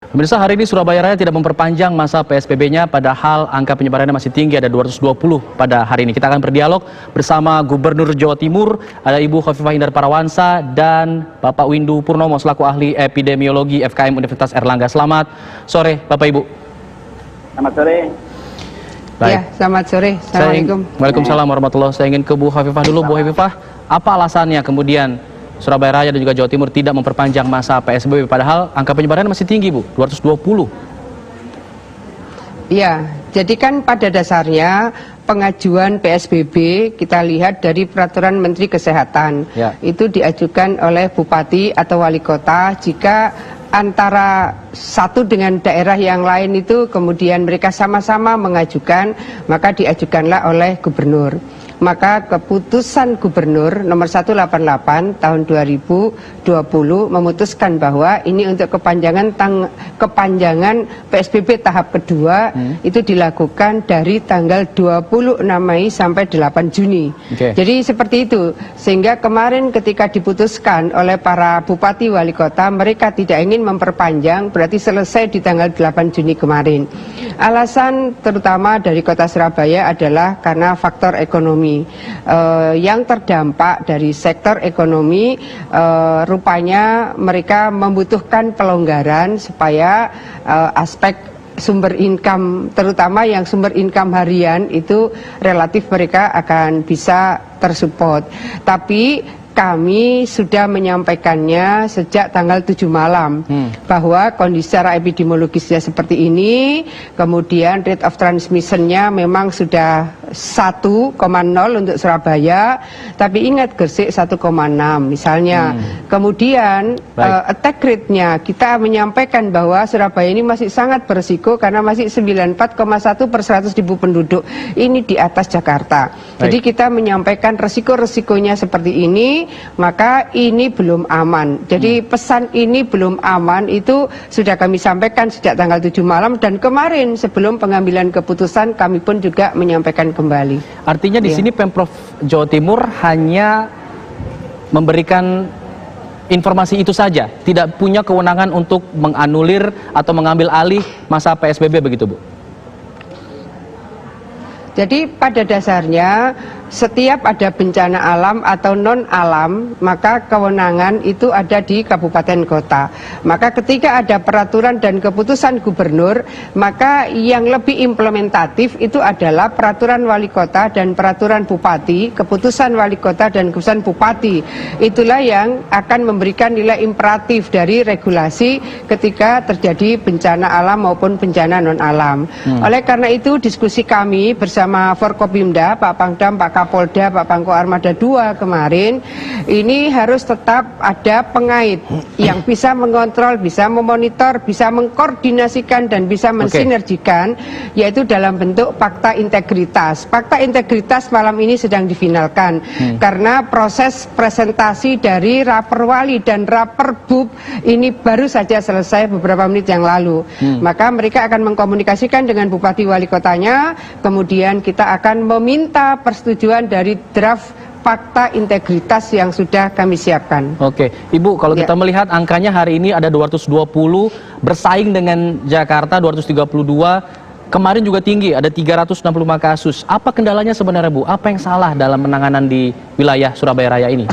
Pemirsa, hari ini Surabaya Raya tidak memperpanjang masa PSBB-nya, padahal angka penyebarannya masih tinggi, ada 220 pada hari ini. Kita akan berdialog bersama Gubernur Jawa Timur, ada Ibu Khofifah Indar Parawansa dan Bapak Windu Purnomo selaku ahli epidemiologi FKM Universitas Airlangga. Selamat sore, Bapak Ibu. Selamat sore. Baik. Ya, selamat sore. Assalamualaikum. Waalaikumsalam warahmatullahi. Saya ingin ke Bu Khofifah dulu. Bu Khofifah, apa alasannya kemudian Surabaya Raya dan juga Jawa Timur tidak memperpanjang masa PSBB, padahal angka penyebaran masih tinggi, Bu, 220. Ya, jadi kan pada dasarnya pengajuan PSBB kita lihat dari Peraturan Menteri Kesehatan. Ya. Itu diajukan oleh Bupati atau Wali Kota jika antara satu dengan daerah yang lain itu kemudian mereka sama-sama mengajukan, maka diajukanlah oleh Gubernur. Maka keputusan Gubernur nomor 188 tahun 2020 memutuskan bahwa ini untuk kepanjangan PSBB tahap kedua itu dilakukan dari tanggal 26 Mei sampai 8 Juni. Jadi seperti itu, sehingga kemarin ketika diputuskan oleh para bupati wali kota, mereka tidak ingin memperpanjang, berarti selesai di tanggal 8 Juni kemarin. Alasan terutama dari kota Surabaya adalah karena faktor ekonomi. Yang terdampak dari sektor ekonomi, rupanya mereka membutuhkan pelonggaran supaya aspek sumber income, terutama yang sumber income harian itu relatif mereka akan bisa tersupport. Tapi kami sudah menyampaikannya sejak tanggal 7 malam bahwa kondisi secara epidemiologisnya seperti ini, kemudian rate of transmissionnya memang sudah 1,0 untuk Surabaya, tapi ingat Gresik 1,6 misalnya. Kemudian attack rate-nya kita menyampaikan bahwa Surabaya ini masih sangat berisiko karena masih 94,1 per 100.000 penduduk, ini di atas Jakarta. Jadi kita menyampaikan resiko-resikonya seperti ini, maka ini belum aman. Jadi pesan ini belum aman itu sudah kami sampaikan sejak tanggal 7 malam, dan kemarin sebelum pengambilan keputusan kami pun juga menyampaikan kembali. Artinya di sini Pemprov Jawa Timur hanya memberikan informasi itu saja, tidak punya kewenangan untuk menganulir atau mengambil alih masa PSBB, begitu, Bu? Jadi pada dasarnya setiap ada bencana alam atau non alam, maka kewenangan itu ada di kabupaten kota. Maka ketika ada peraturan dan keputusan gubernur, maka yang lebih implementatif itu adalah peraturan wali kota dan peraturan bupati, keputusan wali kota dan keputusan bupati. Itulah yang akan memberikan nilai imperatif dari regulasi ketika terjadi bencana alam maupun bencana non alam. Oleh karena itu diskusi kami bersama Forkopimda, Pak Pangdam, Pak Kapolda, Pak Pangko Armada 2 kemarin, ini harus tetap ada pengait yang bisa mengontrol, bisa memonitor, bisa mengkoordinasikan dan bisa mensinergikan, yaitu dalam bentuk fakta integritas. Fakta integritas malam ini sedang difinalkan karena proses presentasi dari Raperwali dan Raperbub ini baru saja selesai beberapa menit yang lalu. Maka mereka akan mengkomunikasikan dengan Bupati Wali Kotanya, kemudian kita akan meminta persetujuan dari draft fakta integritas yang sudah kami siapkan. Oke, Ibu, kalau kita melihat angkanya hari ini ada 220, bersaing dengan Jakarta 232, kemarin juga tinggi, ada 365 kasus. Apa kendalanya sebenarnya, Bu? Apa yang salah dalam penanganan di wilayah Surabaya Raya ini?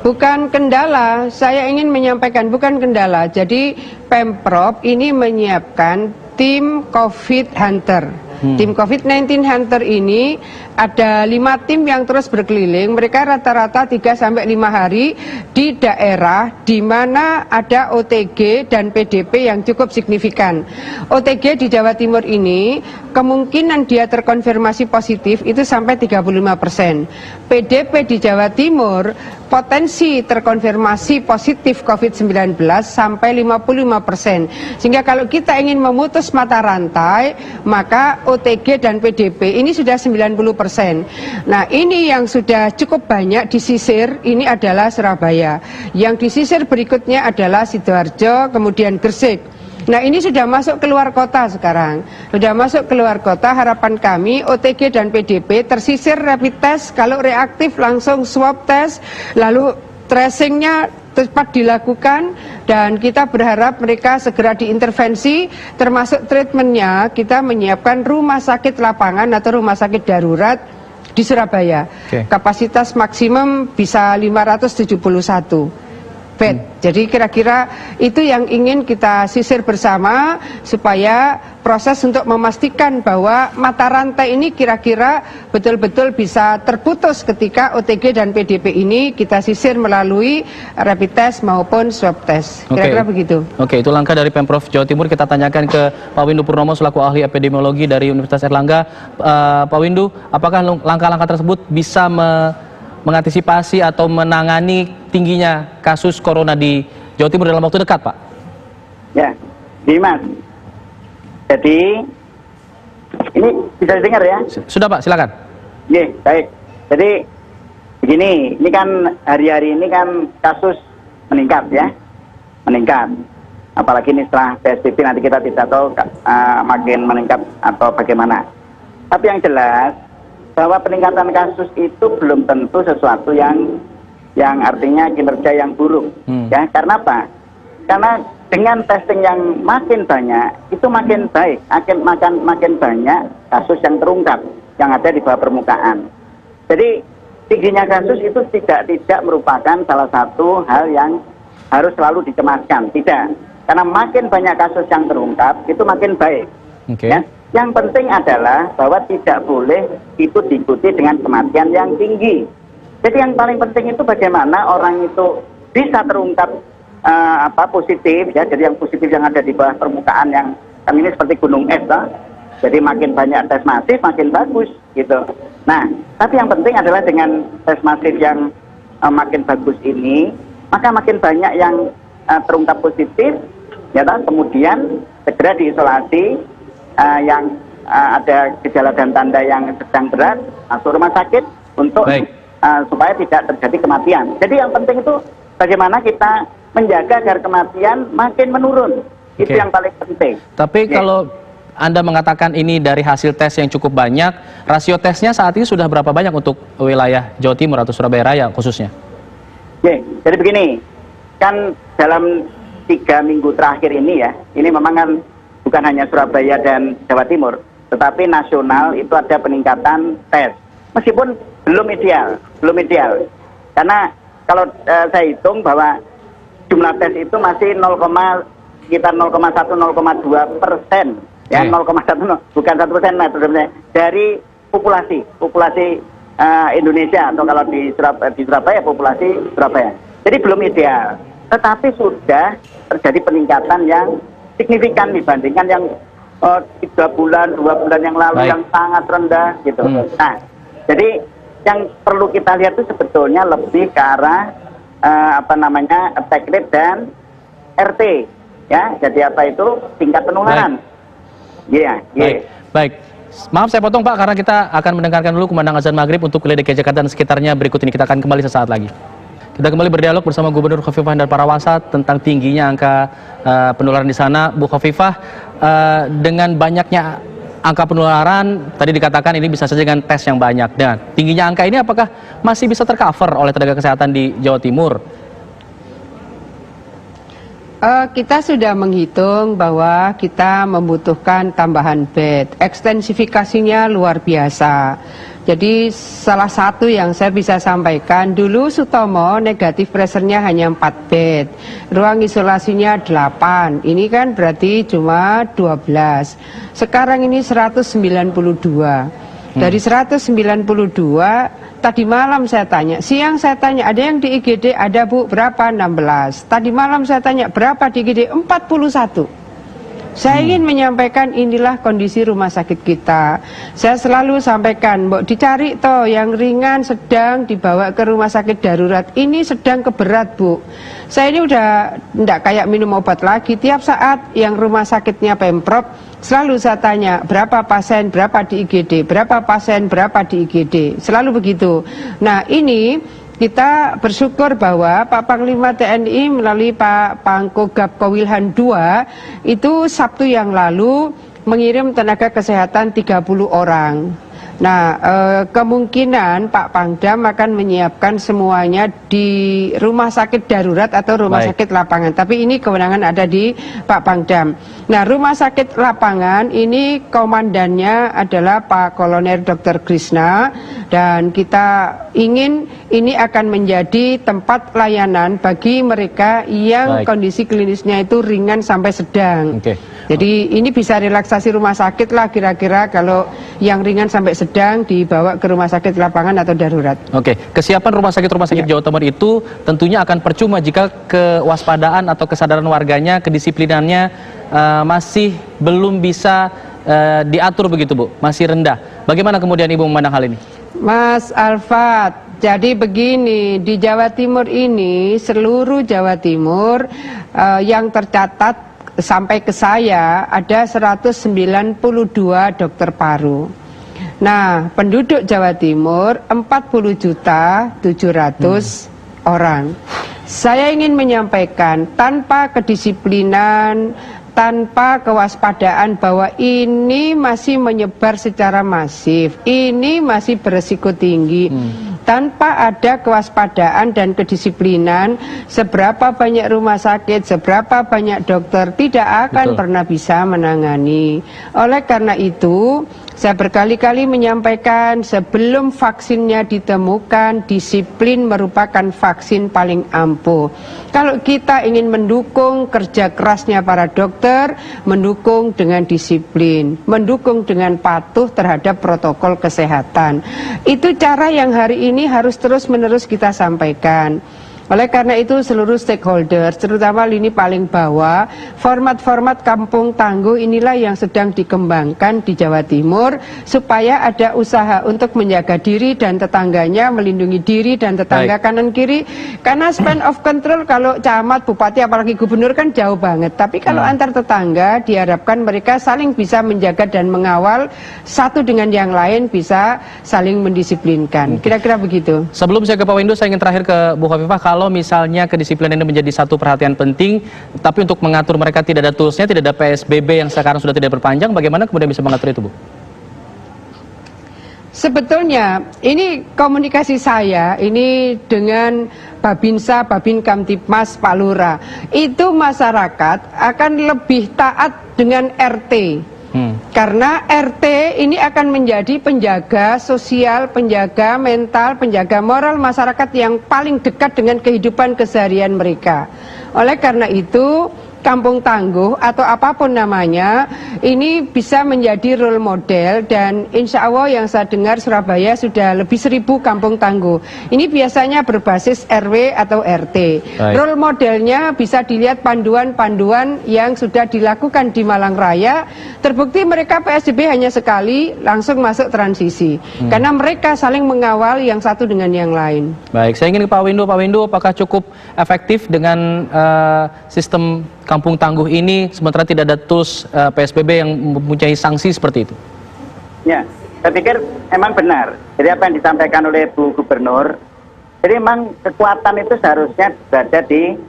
Bukan kendala, saya ingin menyampaikan bukan kendala. Jadi Pemprov ini menyiapkan tim COVID Hunter. Tim COVID-19 Hunter ini ada 5 tim yang terus berkeliling. Mereka rata-rata 3-5 hari di daerah di mana ada OTG dan PDP yang cukup signifikan. OTG di Jawa Timur ini kemungkinan dia terkonfirmasi positif itu sampai 35%. PDP di Jawa Timur potensi terkonfirmasi positif COVID-19 sampai 55%. Sehingga kalau kita ingin memutus mata rantai, maka OTG dan PDP ini sudah 90%. Nah, ini yang sudah cukup banyak disisir, ini adalah Surabaya. Yang disisir berikutnya adalah Sidoarjo, kemudian Gresik. Nah, ini sudah masuk keluar kota sekarang. Sudah masuk keluar kota, harapan kami OTG dan PDP tersisir rapid test, kalau reaktif langsung swab test, lalu tracingnya cepat dilakukan dan kita berharap mereka segera diintervensi, termasuk treatmentnya kita menyiapkan rumah sakit lapangan atau rumah sakit darurat di Surabaya. Kapasitas maksimum bisa 571 bed. Jadi kira-kira itu yang ingin kita sisir bersama supaya proses untuk memastikan bahwa mata rantai ini kira-kira betul-betul bisa terputus ketika OTG dan PDP ini kita sisir melalui rapid test maupun swab test. Kira-kira begitu. Oke, itu langkah dari Pemprov Jawa Timur. Kita tanyakan ke Pak Windu Purnomo selaku ahli epidemiologi dari Universitas Airlangga. Pak Windu, apakah langkah-langkah tersebut bisa mengantisipasi atau menangani tingginya kasus corona di Jawa Timur dalam waktu dekat, Pak? Ya, Dimas. Jadi, ini bisa didengar ya? Sudah, Pak, silakan. Iya, baik. Jadi, begini, ini kan hari-hari ini kan kasus meningkat ya, meningkat. Apalagi ini setelah PSBB nanti kita tidak tahu makin meningkat atau bagaimana. Tapi yang jelas, bahwa peningkatan kasus itu belum tentu sesuatu yang artinya kinerja yang buruk, ya. Karena apa? Karena dengan testing yang makin banyak, itu makin baik, makin banyak kasus yang terungkap, yang ada di bawah permukaan. Jadi tingginya kasus itu tidak merupakan salah satu hal yang harus selalu dicemaskan, tidak. Karena makin banyak kasus yang terungkap, itu makin baik. Ya. Yang penting adalah bahwa tidak boleh itu diikuti dengan kematian yang tinggi. Jadi yang paling penting itu bagaimana orang itu bisa terungkap positif, ya. Jadi yang positif yang ada di bawah permukaan yang kan ini seperti gunung es, lah. Jadi makin banyak tes masif makin bagus, gitu. Nah, tapi yang penting adalah dengan tes masif yang makin bagus ini, maka makin banyak yang terungkap positif, ya. Kemudian segera diisolasi. Yang ada gejala dan tanda yang sedang berat masuk rumah sakit untuk supaya tidak terjadi kematian. Jadi yang penting itu bagaimana kita menjaga agar kematian makin menurun. Itu yang paling penting. Tapi kalau Anda mengatakan ini dari hasil tes yang cukup banyak, rasio tesnya saat ini sudah berapa banyak untuk wilayah Jawa Timur atau Surabaya Raya khususnya? Jadi begini, kan dalam 3 minggu terakhir ini ya, ini memang kan bukan hanya Surabaya dan Jawa Timur, tetapi nasional itu ada peningkatan tes. Meskipun belum ideal. Karena kalau saya hitung bahwa jumlah tes itu masih sekitar 0,1-0,2%, ya 0,1 bukan 1% dari populasi Indonesia, atau kalau di Surabaya populasi Surabaya. Jadi belum ideal, tetapi sudah terjadi peningkatan yang signifikan dibandingkan yang 2 bulan yang lalu yang sangat rendah gitu. Nah, jadi yang perlu kita lihat itu sebetulnya lebih ke arah attack rate dan RT, ya. Jadi apa itu tingkat penularan. Baik. Maaf saya potong, Pak, karena kita akan mendengarkan dulu kumandang azan maghrib untuk wilayah DKI Jakarta dan sekitarnya. Berikut ini kita akan kembali sesaat lagi. Kita kembali berdialog bersama Gubernur Khofifah Indar Parawansa tentang tingginya angka penularan di sana. Bu Khofifah, dengan banyaknya angka penularan, tadi dikatakan ini bisa saja dengan tes yang banyak. Dan tingginya angka ini apakah masih bisa tercover oleh tenaga kesehatan di Jawa Timur? Kita sudah menghitung bahwa kita membutuhkan tambahan bed. Ekstensifikasinya luar biasa. Jadi salah satu yang saya bisa sampaikan, dulu Sutomo negatif pressure-nya hanya 4 bed, ruang isolasinya 8, ini kan berarti cuma 12. Sekarang ini 192. Dari 192, tadi malam saya tanya, siang saya tanya, ada yang di IGD, ada Bu, berapa? 16. Tadi malam saya tanya, berapa di IGD? 41. Saya ingin menyampaikan inilah kondisi rumah sakit kita. Saya selalu sampaikan, mbok dicari toh yang ringan, sedang dibawa ke rumah sakit darurat. Ini sedang keberat, Bu. Saya ini udah enggak kayak minum obat lagi. Tiap saat yang rumah sakitnya Pemprov, selalu saya tanya, berapa pasien, berapa di IGD, berapa pasien, berapa di IGD. Selalu begitu. Nah, ini kita bersyukur bahwa Pak Panglima TNI melalui Pak Pangkogab Kowilhan II itu Sabtu yang lalu mengirim tenaga kesehatan 30 orang. Nah, kemungkinan Pak Pangdam akan menyiapkan semuanya di rumah sakit darurat atau rumah sakit lapangan. Tapi ini kewenangan ada di Pak Pangdam. Nah, rumah sakit lapangan ini komandannya adalah Pak Kolonel Dr. Krishna, dan kita ingin ini akan menjadi tempat layanan bagi mereka yang kondisi klinisnya itu ringan sampai sedang. Jadi ini bisa relaksasi rumah sakit lah kira-kira, kalau yang ringan sampai sedang dibawa ke rumah sakit lapangan atau darurat. Kesiapan rumah sakit Jawa Timur itu tentunya akan percuma jika kewaspadaan atau kesadaran warganya, kedisiplinannya masih belum bisa diatur begitu, Bu, masih rendah. Bagaimana kemudian Ibu memandang hal ini? Mas Alfat, jadi begini, di Jawa Timur ini, seluruh Jawa Timur yang tercatat sampai ke saya ada 192 dokter paru. Nah, penduduk Jawa Timur 40.700.000 orang. Saya ingin menyampaikan, tanpa kedisiplinan, tanpa kewaspadaan bahwa ini masih menyebar secara masif, ini masih beresiko tinggi. Tanpa ada kewaspadaan dan kedisiplinan, seberapa banyak rumah sakit, seberapa banyak dokter tidak akan pernah bisa menangani. Oleh karena itu, saya berkali-kali menyampaikan, sebelum vaksinnya ditemukan, disiplin merupakan vaksin paling ampuh. Kalau kita ingin mendukung kerja kerasnya para dokter, mendukung dengan disiplin, mendukung dengan patuh terhadap protokol kesehatan. Itu cara yang hari ini harus terus-menerus kita sampaikan. Oleh karena itu, seluruh stakeholder, terutama lini paling bawah, format-format kampung tangguh inilah yang sedang dikembangkan di Jawa Timur, supaya ada usaha untuk menjaga diri dan tetangganya, melindungi diri dan tetangga kanan kiri. Karena span of control kalau camat, bupati, apalagi gubernur kan jauh banget. Tapi kalau antar tetangga, diharapkan mereka saling bisa menjaga dan mengawal, satu dengan yang lain bisa saling mendisiplinkan. Kira-kira begitu. Sebelum saya ke Pak Windu, saya ingin terakhir ke Bu Khofifah. Kalau misalnya kedisiplinan ini menjadi satu perhatian penting, tapi untuk mengatur mereka tidak ada toolsnya, tidak ada PSBB yang sekarang sudah tidak berpanjang, bagaimana kemudian bisa mengatur itu, Bu? Sebetulnya ini komunikasi saya ini dengan Babinsa, Babin Kamtipmas, Pak Lurah. Itu masyarakat akan lebih taat dengan RT. Karena RT ini akan menjadi penjaga sosial, penjaga mental, penjaga moral masyarakat yang paling dekat dengan kehidupan keseharian mereka. Oleh karena itu, kampung tangguh atau apapun namanya ini bisa menjadi role model, dan insya Allah yang saya dengar Surabaya sudah lebih 1000 kampung tangguh. Ini biasanya berbasis RW atau RT. Role modelnya bisa dilihat panduan-panduan yang sudah dilakukan di Malang Raya. Terbukti mereka PSBB hanya sekali, langsung masuk transisi. Karena mereka saling mengawal yang satu dengan yang lain. Baik, saya ingin ke Pak Windu. Pak Windu, apakah cukup efektif dengan sistem kampung tangguh ini, sementara tidak ada tools PSBB yang mempunyai sanksi seperti itu? Ya, saya pikir emang benar. Jadi apa yang disampaikan oleh Bu Gubernur, jadi memang kekuatan itu seharusnya berada di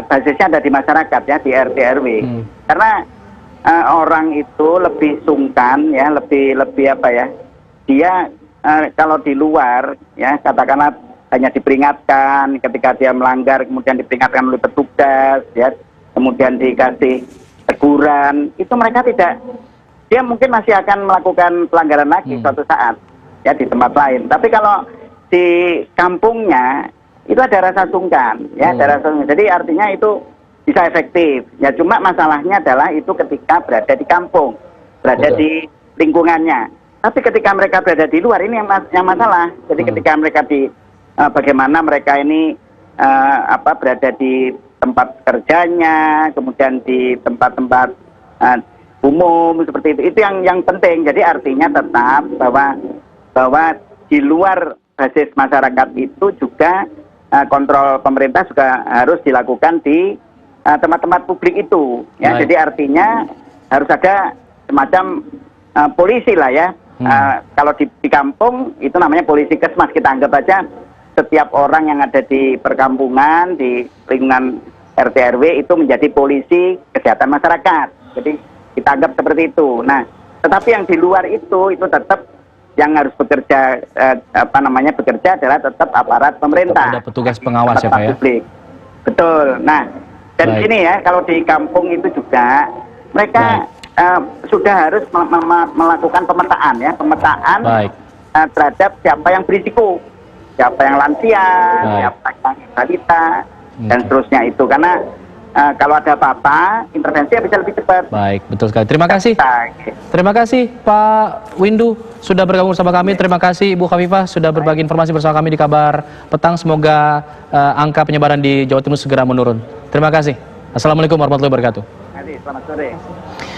basisnya ada di masyarakat ya, di RT RW. Karena orang itu lebih sungkan ya, lebih apa ya? Dia kalau di luar ya, katakanlah hanya diperingatkan ketika dia melanggar, kemudian diperingatkan oleh petugas ya, kemudian dikasih teguran, itu mereka tidak, dia mungkin masih akan melakukan pelanggaran lagi suatu saat ya di tempat lain. Tapi kalau di kampungnya itu ada rasa sungkan ya, ada rasa sungkan. Jadi artinya itu bisa efektif ya. Cuma masalahnya adalah itu ketika berada di kampung, berada di lingkungannya. Tapi ketika mereka berada di luar, ini yang masalah. Jadi ketika mereka di bagaimana mereka ini berada di tempat kerjanya, kemudian di tempat-tempat umum seperti itu yang penting. Jadi artinya tetap bahwa di luar basis masyarakat itu juga kontrol pemerintah juga harus dilakukan di tempat-tempat publik itu ya. Jadi artinya harus ada semacam polisi lah ya. Kalau di kampung itu namanya polisi kesmas, kita anggap aja setiap orang yang ada di perkampungan, di lingkungan RT RW itu menjadi polisi kesehatan masyarakat. Jadi kita anggap seperti itu. Nah, tetapi yang di luar itu tetap yang harus bekerja bekerja adalah tetap aparat pemerintah. Ada petugas pengawas ya Pak ya. Publik. Betul. Nah, dan sini ya kalau di kampung itu juga mereka sudah harus melakukan pemetaan ya, terhadap siapa yang berisiko, siapa yang lansia, siapa yang balita dan seterusnya itu, karena kalau ada apa-apa intervensi bisa lebih cepat. Baik, betul sekali. Terima kasih. Terima kasih Pak Windu sudah bergabung bersama kami. Terima kasih Ibu Khafifah sudah berbagi informasi bersama kami di Kabar Petang. Semoga angka penyebaran di Jawa Timur segera menurun. Terima kasih. Assalamualaikum warahmatullahi wabarakatuh. Selamat sore.